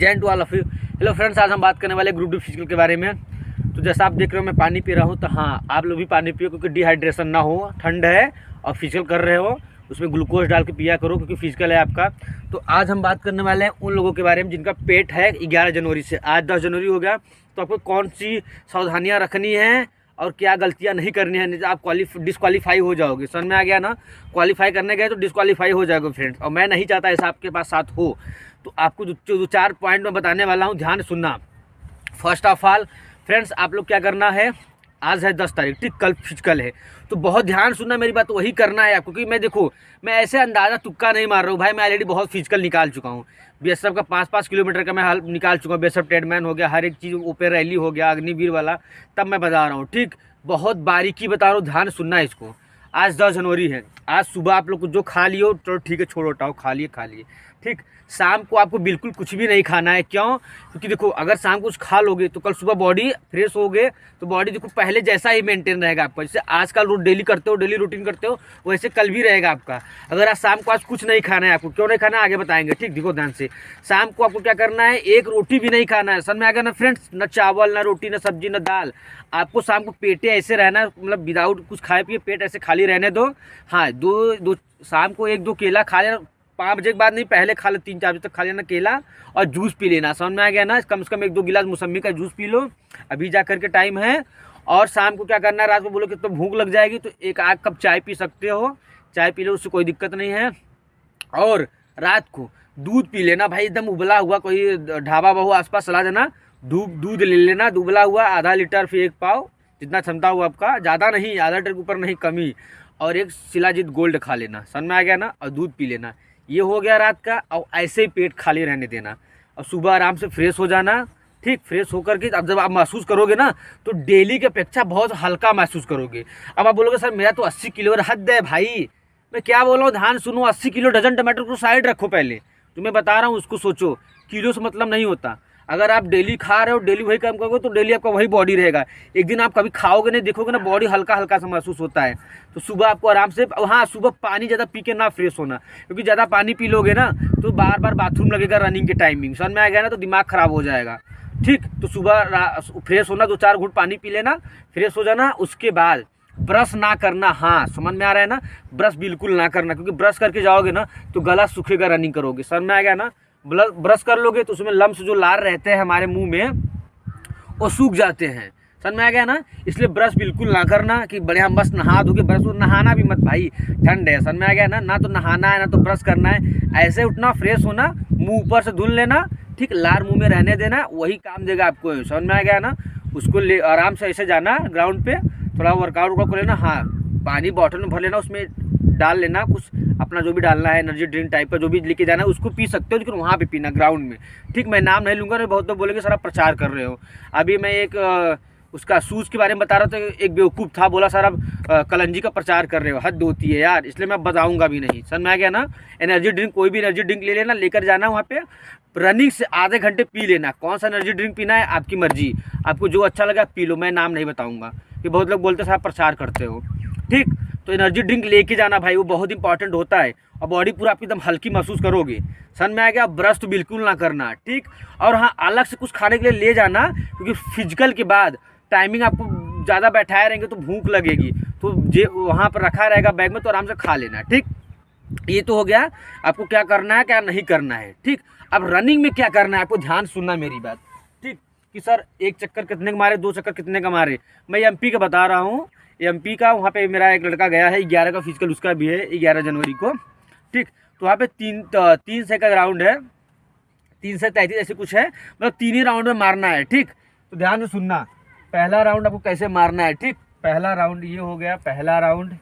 Jain to all of you. Hello friends, आज हम बात करने वाले ग्रुप डी फिजिकल के बारे में। तो जैसा आप देख रहे हो मैं पानी पी रहा हूँ, तो हाँ आप लोग भी पानी पियो क्योंकि डिहाइड्रेशन ना हो, ठंड है और फिजिकल कर रहे हो उसमें ग्लूकोज डाल के पिया करो क्योंकि फिजिकल है आपका। तो आज हम बात करने वाले हैं उन लोगों के बारे में जिनका पेट है 11 जनवरी से, आज 10 जनवरी हो गया। तो आपको कौन सी सावधानियाँ रखनी है और क्या गलतियां नहीं करनी है, नहीं तो आप डिस्क्वालीफाई हो जाओगे। समझ में आ गया ना? क्वालिफाई करने गए तो डिस्क्वालीफाई हो जाएगा फ्रेंड्स, और मैं नहीं चाहता ऐसा आपके पास साथ हो। तो आपको जो 4 पॉइंट मैं बताने वाला हूँ, ध्यान सुनना। फर्स्ट ऑफ ऑल फ्रेंड्स, आप लोग क्या करना है, आज है 10 तारीख, ठीक, कल फिजिकल है, तो बहुत ध्यान सुनना मेरी बात, वही करना है आपको। क्योंकि मैं देखो, मैं ऐसे अंदाज़ा तुक्का नहीं मार रहा हूँ भाई, मैं ऑलरेडी बहुत फिजिकल निकाल चुका हूँ। बीएसएफ का 5-5 किलोमीटर का मैं हाल निकाल चुका हूँ। बीएसएफ ट्रेडमैन हो गया, हर एक चीज़, ओपन रैली हो गया, अग्निवीर वाला, तब मैं बता रहा हूँ, ठीक। बहुत बारीकी बता रहा हूँ, ध्यान सुनना है इसको। आज 10 जनवरी है, आज सुबह आप लोग को जो खा लियो तो ठीक है, छोड़ो हटाओ, खा लिए, ठीक। शाम को आपको बिल्कुल कुछ भी नहीं खाना है। क्यों? क्योंकि देखो, अगर शाम को कुछ खा लोगे तो कल सुबह बॉडी फ्रेश होगे, तो बॉडी देखो पहले जैसा ही मेंटेन रहेगा आपका। जैसे आजकल डेली करते हो, डेली रूटीन करते हो, वैसे कल भी रहेगा आपका। अगर आज शाम को आज कुछ नहीं खाना है आपको, क्यों नहीं खाना है आगे बताएंगे, ठीक। देखो ध्यान से, शाम को आपको क्या करना है, एक रोटी भी नहीं खाना है। समझ में आ गया ना फ्रेंड्स? न चावल, न रोटी, न सब्जी, न दाल। आपको शाम को पेटे ऐसे रहना है, मतलब विदाउट कुछ खाए पिए, पेट ऐसे खाली रहने दो। हाँ, दो शाम को 1-2 केला खा लेना, 5 बजे के बाद नहीं, पहले खा लो, 3-4 बजे तक खा लेना केला, और जूस पी लेना। समझ में आ गया ना? कम से कम 1-2 गिलास मौसम्मी का जूस पी लो, अभी जा करके टाइम है। और शाम को क्या करना है, रात को बोलो कि तो भूख लग जाएगी तो 1 कप चाय पी सकते हो, चाय पी लो, उससे कोई दिक्कत नहीं है। और रात को दूध पी लेना भाई, एकदम उबला हुआ, कोई ढाबा बहु आसपास चला देना, दूध ले लेना, उबला हुआ, आधा लीटर फिर 1 पाव, जितना क्षमता हो आपका, ज़्यादा नहीं, आधा लीटर के ऊपर नहीं, कमी। और एक शिलाजीत गोल्ड खा लेना। समझ में आ गया ना? और दूध पी लेना। ये हो गया रात का। और ऐसे ही पेट खाली रहने देना, और सुबह आराम से फ्रेश हो जाना, ठीक। फ्रेश होकर के अब जब आप महसूस करोगे ना, तो डेली की अपेक्षा बहुत हल्का महसूस करोगे। अब आप बोलोगे सर मेरा तो 80 किलो हद है भाई, मैं क्या बोल रहा हूँ, ध्यान सुनो। 80 किलो डजन टमाटर को साइड रखो, पहले जो मैं बता रहा हूँ उसको सोचो। किलो से मतलब नहीं होता। अगर आप डेली खा रहे हो, डेली वही काम करोगे, तो डेली आपका वही बॉडी रहेगा। एक दिन आप कभी खाओगे नहीं, देखोगे ना, बॉडी हल्का हल्का सा महसूस होता है। तो सुबह आपको आराम से, हाँ सुबह पानी ज़्यादा पी के ना फ्रेश होना, क्योंकि ज़्यादा पानी पी लोगे ना तो बार बार बाथरूम लगेगा रनिंग के टाइमिंग। समझ में आ गया ना? तो दिमाग ख़राब हो जाएगा, ठीक। तो सुबह फ्रेश होना, 2-4 घूंट पानी पी लेना, फ्रेश हो जाना। उसके बाद ब्रश ना करना। हाँ, समझ में आ रहा है ना? ब्रश बिल्कुल ना करना, क्योंकि ब्रश करके जाओगे ना तो गला सूखेगा रनिंग करोगे। समझ में आ गया ना? ब्रश कर लोगे तो उसमें लम्स जो लार रहते हैं हमारे मुंह में, वो सूख जाते हैं। समझ में आ गया ना? इसलिए ब्रश बिल्कुल ना करना कि बड़े हम बस नहा धो के ब्रश, नहाना भी मत भाई, ठंड है। समझ में आ गया ना? ना तो नहाना है ना तो ब्रश करना है। ऐसे उठना, फ्रेश होना, मुंह ऊपर से धुल लेना, ठीक, लार मुंह में रहने देना, वही काम देगा आपको। समझ में आ गया ना? उसको ले आराम से ऐसे जाना ग्राउंड पे, थोड़ा वर्कआउट कर लेना। हाँ, पानी बॉटल में भर लेना, उसमें डाल लेना कुछ अपना जो भी डालना है, एनर्जी ड्रिंक टाइप का जो भी लेके जाना है, उसको पी सकते हो, लेकिन वहाँ पे पीना ग्राउंड में, ठीक। मैं नाम नहीं लूँगा, बहुत लोग बोलेंगे सर आप प्रचार कर रहे हो। अभी मैं एक उसका शूज़ के बारे में बता रहा था, एक बेवकूफ़ था, बोला सर आप कलंजी का प्रचार कर रहे हो, हद होती है यार, इसलिए मैं बताऊँगा भी नहीं। समझ में आ गया ना? एनर्जी ड्रिंक, कोई भी एनर्जी ड्रिंक ले लेना, लेकर जाना वहाँ पे, रनिंग से आधे घंटे पी लेना। कौन सा एनर्जी ड्रिंक पीना है आपकी मर्जी, आपको जो अच्छा लगा पी लो, मैं नाम नहीं बताऊँगा कि बहुत लोग बोलते हैं साहब प्रचार करते हो, ठीक। तो एनर्जी ड्रिंक लेके जाना भाई, वो बहुत इंपॉर्टेंट होता है, और बॉडी पूरा आप एकदम हल्की महसूस करोगे। समझ में आ गया? ब्रश तो बिल्कुल ना करना, ठीक। और हाँ, अलग से कुछ खाने के लिए ले जाना, क्योंकि फिजिकल के बाद टाइमिंग आपको ज़्यादा बैठाए रहेंगे तो भूख लगेगी, तो जे वहाँ पर रखा रहेगा बैग में, तो आराम से खा लेना, ठीक। ये तो हो गया आपको क्या करना है क्या नहीं करना है, ठीक। अब रनिंग में क्या करना है आपको, ध्यान सुनना मेरी बात, ठीक। कि सर 1 चक्कर कितने का मारे, 2 चक्कर कितने का मारे, मैं एमपी का बता रहा हूँ। एमपी का, वहाँ पे मेरा एक लड़का गया है, 11 का फिजिकल उसका भी है, 11 जनवरी को, ठीक। तो वहाँ पे 3 से का ग्राउंड है, 3 से 33 ऐसे कुछ है, मतलब 3 ही राउंड में मारना है, ठीक। तो ध्यान से सुनना, पहला राउंड आपको कैसे मारना है, ठीक। पहला राउंड ये हो गया, पहला राउंड,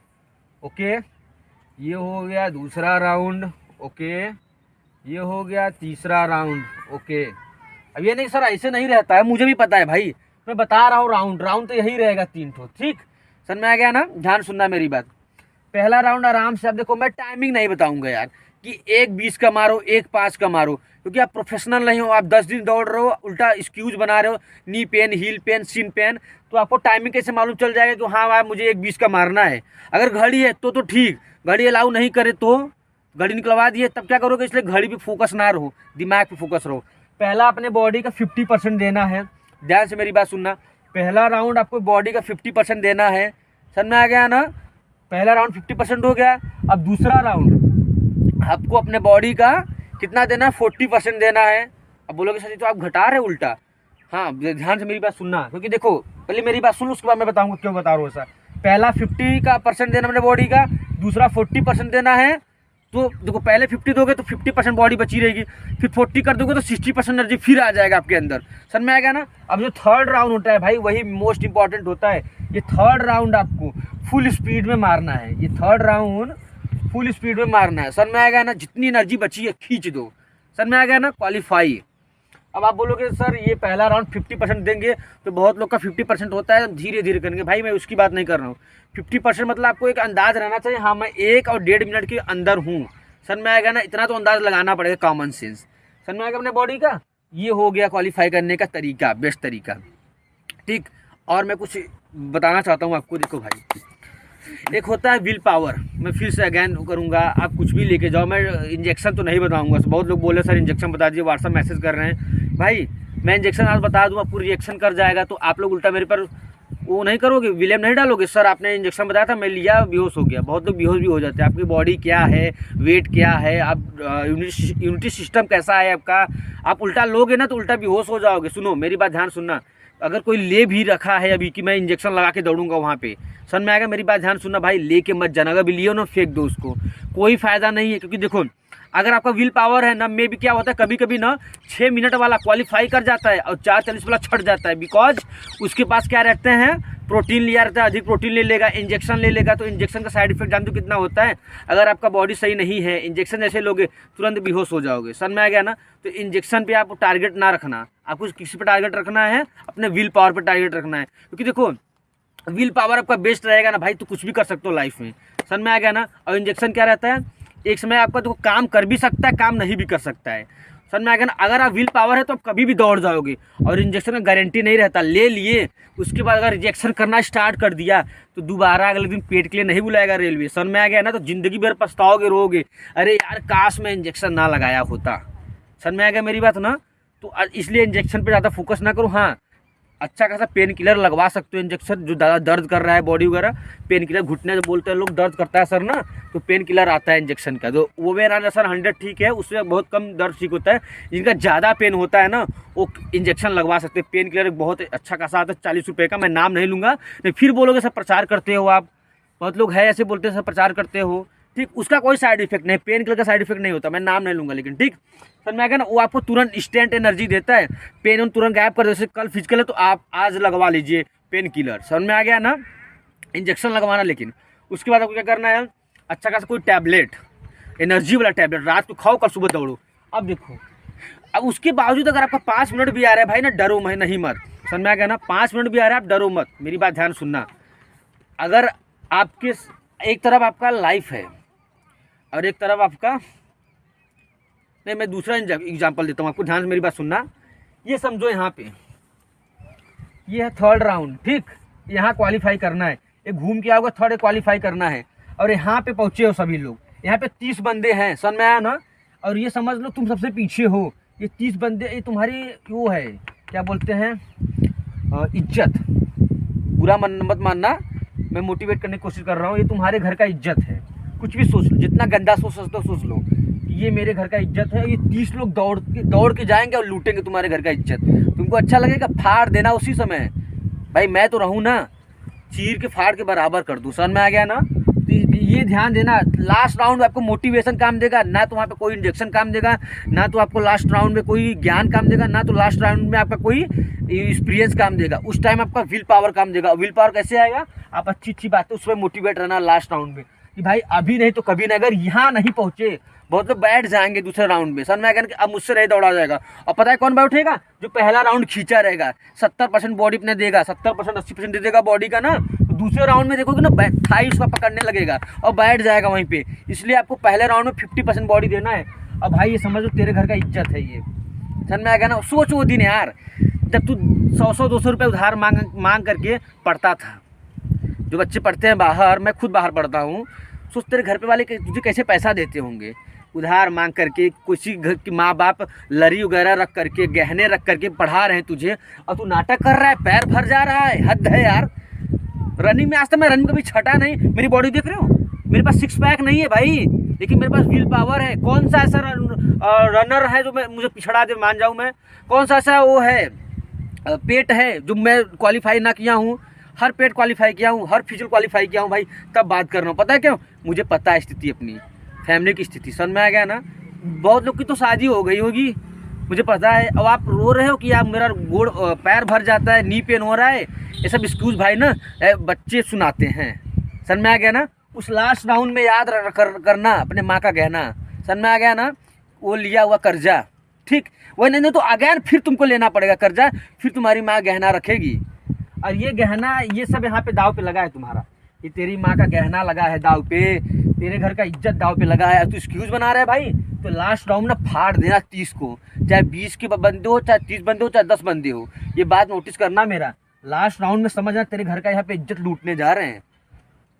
ओके। ये हो गया दूसरा राउंड, ओके। ये हो गया तीसरा राउंड, ओके। अब ये नहीं सर ऐसे नहीं रहता है, मुझे भी पता है भाई, मैं बता रहा हूँ राउंड तो यही रहेगा 3 ठो, ठीक। समझ में आ गया ना? ध्यान सुनना मेरी बात। पहला राउंड आराम से, अब देखो मैं टाइमिंग नहीं बताऊंगा यार कि 1:20 का मारो, 1:05 का मारो, क्योंकि आप प्रोफेशनल नहीं हो, आप 10 दिन दौड़ रहे हो, उल्टा एक्सक्यूज बना रहे हो, knee pain, heel pain, shin pain, तो आपको टाइमिंग कैसे मालूम चल जाएगा कि हाँ भाई मुझे 1:20 का मारना है। अगर घड़ी है तो ठीक, घड़ी अलाउ नहीं करे तो, घड़ी निकलवा दिए तब क्या करोगे, इसलिए घड़ी पे फोकस ना रहो, दिमाग पे फोकस रहो। पहला अपने बॉडी का 50% देना है। ध्यान से मेरी बात सुनना, पहला राउंड आपको बॉडी का 50% देना है। समझ में आ गया ना? पहला राउंड 50% हो गया। अब दूसरा राउंड आपको अपने बॉडी का कितना देना है? 40% देना है। अब बोलोगे सर तो आप घटा रहे उल्टा। हाँ, ध्यान से मेरी बात सुनना, क्योंकि देखो पहले मेरी बात सुन लो, उसके बाद मैं बताऊंगा क्यों बता रहा हूँ ऐसा। पहला 50% देना अपने बॉडी का, दूसरा 40% देना है। तो देखो पहले 50 दोगे तो 50% बॉडी बची रहेगी, फिर 40 कर दोगे तो 60% एनर्जी फिर आ जाएगा आपके अंदर। समझ में आएगा ना? अब जो थर्ड राउंड होता है भाई, वही मोस्ट इंपॉर्टेंट होता है। ये थर्ड राउंड आपको फुल स्पीड में मारना है। ये थर्ड राउंड फुल स्पीड में मारना है। समझ में आएगा ना? जितनी एनर्जी बची है खींच दो। समझ में आ गया ना? क्वालिफाई। अब आप बोलोगे सर ये पहला राउंड 50% देंगे, तो बहुत लोग का 50% होता है, धीरे धीरे करेंगे। भाई मैं उसकी बात नहीं कर रहा हूँ। 50% मतलब आपको एक अंदाज रहना चाहिए, हाँ मैं 1 और 1.5 मिनट के अंदर हूँ। समझ में आएगा ना? इतना तो अंदाज लगाना पड़ेगा, कॉमन सेंस। समझ में आएगा अपने बॉडी का? ये हो गया क्वालिफाई करने का तरीका, बेस्ट तरीका। ठीक, और मैं कुछ बताना चाहता हूँ आपको। देखो भाई, एक होता है विल पावर। मैं फिर से अगैन करूँगा, आप कुछ भी लेके जाओ। मैं इंजेक्शन तो नहीं बताऊँगा। बहुत लोग बोले सर इंजेक्शन बता दीजिए, व्हाट्सअप मैसेज कर रहे हैं। भाई मैं इंजेक्शन आज बता दूँ, आपको रिएक्शन कर जाएगा, तो आप लोग उल्टा मेरे पर वो नहीं करोगे, विलेम नहीं डालोगे। सर आपने इंजेक्शन बताया था, मैं लिया, बेहोश हो गया। बहुत लोग बेहोश भी हो जाते हैं। आपकी बॉडी क्या है, वेट क्या है, आप इम्यूनिटी सिस्टम कैसा है आपका, आप उल्टा लोगे ना तो उल्टा बेहोश हो जाओगे। सुनो मेरी बात, ध्यान सुनना। अगर कोई ले भी रखा है अभी कि मैं इंजेक्शन लगा के दौड़ूंगा वहाँ पे, समझ में आएगा? मेरी बात ध्यान सुनना भाई, लेके मत जाना। अगर भी लियो ना, फेंक दो उसको, कोई फ़ायदा नहीं है। क्योंकि देखो अगर आपका विल पावर है ना, मे भी क्या होता है कभी कभी ना 6 मिनट वाला क्वालिफाई कर जाता है और 4:40 वाला छट जाता है। बिकॉज उसके पास क्या रहते हैं, प्रोटीन लिया रहता है, अधिक प्रोटीन ले लेगा, इंजेक्शन ले लेगा। तो इंजेक्शन का साइड इफेक्ट जानते हो कितना होता है? अगर आपका बॉडी सही नहीं है, इंजेक्शन जैसे लोगे तुरंत बेहोश हो जाओगे। समझ में आ गया ना? तो इंजेक्शन पे आप टारगेट ना रखना। आपको किसी पे टारगेट रखना है? अपने विल पावर पे टारगेट रखना है। क्योंकि देखो विल पावर आपका बेस्ट रहेगा ना भाई, तो कुछ भी कर सकते हो लाइफ में। समझ में आ गया ना? और इंजेक्शन क्या रहता है, एक समय आपका तो काम कर भी सकता है, काम नहीं भी कर सकता है। समझ में आ गया ना? अगर आप विल पावर है तो आप कभी भी दौड़ जाओगे, और इंजेक्शन का गारंटी नहीं रहता। ले लिए उसके बाद अगर रिजेक्शन करना स्टार्ट कर दिया तो दोबारा अगले दिन पेट के लिए नहीं बुलाएगा रेलवे। समझ में आ गया ना? तो जिंदगी भर पछताओगे, रोगे, अरे यार काश मैं इंजेक्शन ना लगाया होता। समझ में आ गया मेरी बात ना? तो इसलिए इंजेक्शन पर ज़्यादा फोकस ना करो। हाँ, अच्छा खासा पेन किलर लगवा सकते हो। इंजेक्शन जो ज़्यादा दर्द कर रहा है बॉडी वगैरह, पेन किलर, घुटने जो बोलते हैं लोग दर्द करता है सर ना, तो पेन किलर आता है इंजेक्शन का। तो वो मेरा सर 100 ठीक है, उससे बहुत कम दर्द ठीक होता है। जिनका ज़्यादा पेन होता है ना, वो इंजेक्शन लगवा सकते हैं। पेन किलर बहुत अच्छा खासा आता है, 40 रुपये का। मैं नाम नहीं लूँगा, नहीं फिर बोलोगे सर प्रचार करते हो आप। बहुत लोग है ऐसे बोलते हैं सर प्रचार करते हो। ठीक, उसका कोई साइड इफेक्ट नहीं, पेन किलर का साइड इफेक्ट नहीं होता। मैं नाम नहीं लूँगा, लेकिन ठीक समझ में आ गया ना? वो आपको तुरंत इंस्टेंट एनर्जी देता है, पेन उन तुरंत गायब कर। जैसे कल फिजिकल है तो आप आज लगवा लीजिए पेन किलर। समझ में आ गया ना? इंजेक्शन लगवाना, लेकिन उसके बाद आपको क्या करना है, अच्छा खासा कोई टैबलेट, एनर्जी वाला टैबलेट रात को खाओ, कल सुबह दौड़ो। अब देखो, अब उसके बावजूद अगर आपका 5 मिनट भी आ रहा है भाई ना, डरो मैं नहीं मत। समझ में आ गया ना? 5 मिनट भी आ रहा है, आप डरो मत। मेरी बात ध्यान सुनना। अगर आपके एक तरफ आपका लाइफ है और एक तरफ आपका नहीं, मैं दूसरा एग्जांपल देता हूँ आपको, ध्यान से मेरी बात सुनना। ये समझो यहाँ पे ये है थर्ड राउंड। ठीक, यहाँ क्वालिफाई करना है, ये घूम के आओगे थर्ड क्वालिफाई करना है, और यहाँ पे पहुँचे हो सभी लोग। यहाँ पे 30 बंदे हैं, समझ में आया ना? और ये समझ लो तुम सबसे पीछे हो। ये 30 बंदे, ये तुम्हारी वो है, क्या बोलते हैं, इज्जत। बुरा मत मानना, मैं मोटिवेट करने की कोशिश कर रहा हूँ। ये तुम्हारे घर का इज्जत है। कुछ भी सोच लो, जितना गंदा सोच सकते हो सोच लो, ये मेरे घर का इज्जत है। ये 30 लोग दौड़ के जाएंगे और लूटेंगे तुम्हारे घर का इज्जत। तुमको अच्छा लगेगा? फाड़ देना उसी समय। भाई मैं तो रहूँ ना, चीर के फाड़ के बराबर कर दूँ। समझ में आ गया ना? ये ध्यान देना। लास्ट राउंड में आपको मोटिवेशन काम देगा ना, तो वहाँ पे कोई इंजेक्शन काम देगा ना, तो आपको लास्ट राउंड में कोई ज्ञान काम देगा ना, तो लास्ट राउंड में आपका कोई एक्सपीरियंस काम देगा। उस टाइम आपका विल पावर काम देगा। विल पावर कैसे आएगा? आप अच्छी बातें उसमें मोटिवेट रहना लास्ट राउंड में, कि भाई अभी नहीं तो कभी नहीं। अगर यहाँ नहीं पहुँचे, बहुत लोग बैठ जाएंगे दूसरे राउंड में। समझ में आएगा कि अब मुझसे नहीं दौड़ा जाएगा। और पता है कौन बैठेगा? जो पहला राउंड खींचा रहेगा, 70% बॉडी अपने देगा, 70% 80% दे देगा बॉडी का ना। तो दूसरे राउंड में देखोगे ना, थाई उसका पकड़ने लगेगा और बैठ जाएगा वहीं पे। इसलिए आपको पहले राउंड में 50% बॉडी देना है। और भाई ये समझो तेरे घर का इज्जत है ये। समझ में आएगा ना? सोच वो दिन यार, जब तू 100-200 रुपये उधार मांग करके पढ़ता था। जो बच्चे पढ़ते हैं बाहर, मैं खुद बाहर पढ़ता हूँ, सोच तेरे घर पे वाले तुझे कैसे पैसा देते होंगे। उधार मांग करके, किसी घर की माँ बाप लरी वगैरह रख करके, गहने रख करके पढ़ा रहे हैं तुझे, और तू नाटक कर रहा है, पैर भर जा रहा है। हद है यार। रनिंग में आज तक मैं रनिंग कभी छटा नहीं। मेरी बॉडी देख रहे हो, मेरे पास सिक्स पैक नहीं है भाई, लेकिन मेरे पास व्हील पावर है। कौन सा ऐसा रनर है जो मुझे पिछड़ा दे मान जाऊँ मैं? कौन सा ऐसा वो है पेट है जो मैं क्वालिफाई ना किया हूँ? हर पेट क्वालिफाई किया हूँ, हर फिजिकल क्वालिफाई किया हूँ भाई, तब बात कर रहा हूँ। पता है क्यों? मुझे पता है स्थिति अपनी, फैमिली की स्थिति समझ में आ गया ना। बहुत लोग की तो शादी हो गई होगी, मुझे पता है। अब आप रो रहे हो कि आप मेरा गोड़ पैर भर जाता है, नी पेन हो रहा है, ये सब एक्सक्यूज़ भाई ना बच्चे सुनाते हैं। समझ में आ गया ना। उस लास्ट राउंड में याद करना अपने माँ का गहना। समझ में आ गया ना। वो लिया हुआ कर्जा, ठीक, वही नहीं तो अगेन फिर तुमको लेना पड़ेगा कर्जा, फिर तुम्हारी माँ गहना रखेगी। और ये गहना ये सब यहाँ पे दाव पे लगा है तुम्हारा। ये तेरी माँ का गहना लगा है दाव पे, तेरे घर का इज्जत दाव पे लगा है। तू एक्सक्यूज़ बना रहा है भाई, तो लास्ट राउंड ना फाड़ देना 30 को, चाहे 20 के बंदे हो, चाहे 30 बंदे हो, चाहे 10 बंदे हो। ये बात नोटिस करना मेरा। लास्ट राउंड में समझना तेरे घर का यहाँ पे इज्जत लूटने जा रहे हैं।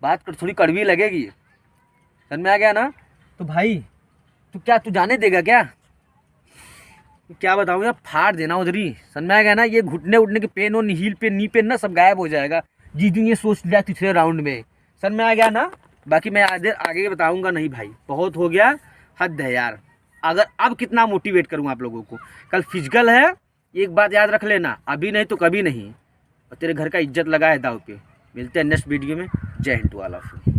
बात थोड़ी कड़वी लगेगी, समझ में आ गया ना। तो भाई तू जाने देगा क्या? क्या बताऊँ यार, फाड़ देना उधरी। समझ में आ गया ना। ये घुटने उठने के पेन और हील पेन, नी पेन ना सब गायब हो जाएगा जिस दिन ये सोच लिया तीसरे राउंड में। समझ में आ गया ना। बाकी मैं आगे बताऊंगा नहीं भाई, बहुत हो गया, हद है यार। अगर अब कितना मोटिवेट करूँ आप लोगों को। कल फिजिकल है, एक बात याद रख लेना, अभी नहीं तो कभी नहीं। और तेरे घर का इज्जत लगा है दाव पे। मिलते हैं नेक्स्ट वीडियो में। जय हिंद टू ऑल ऑफ यू।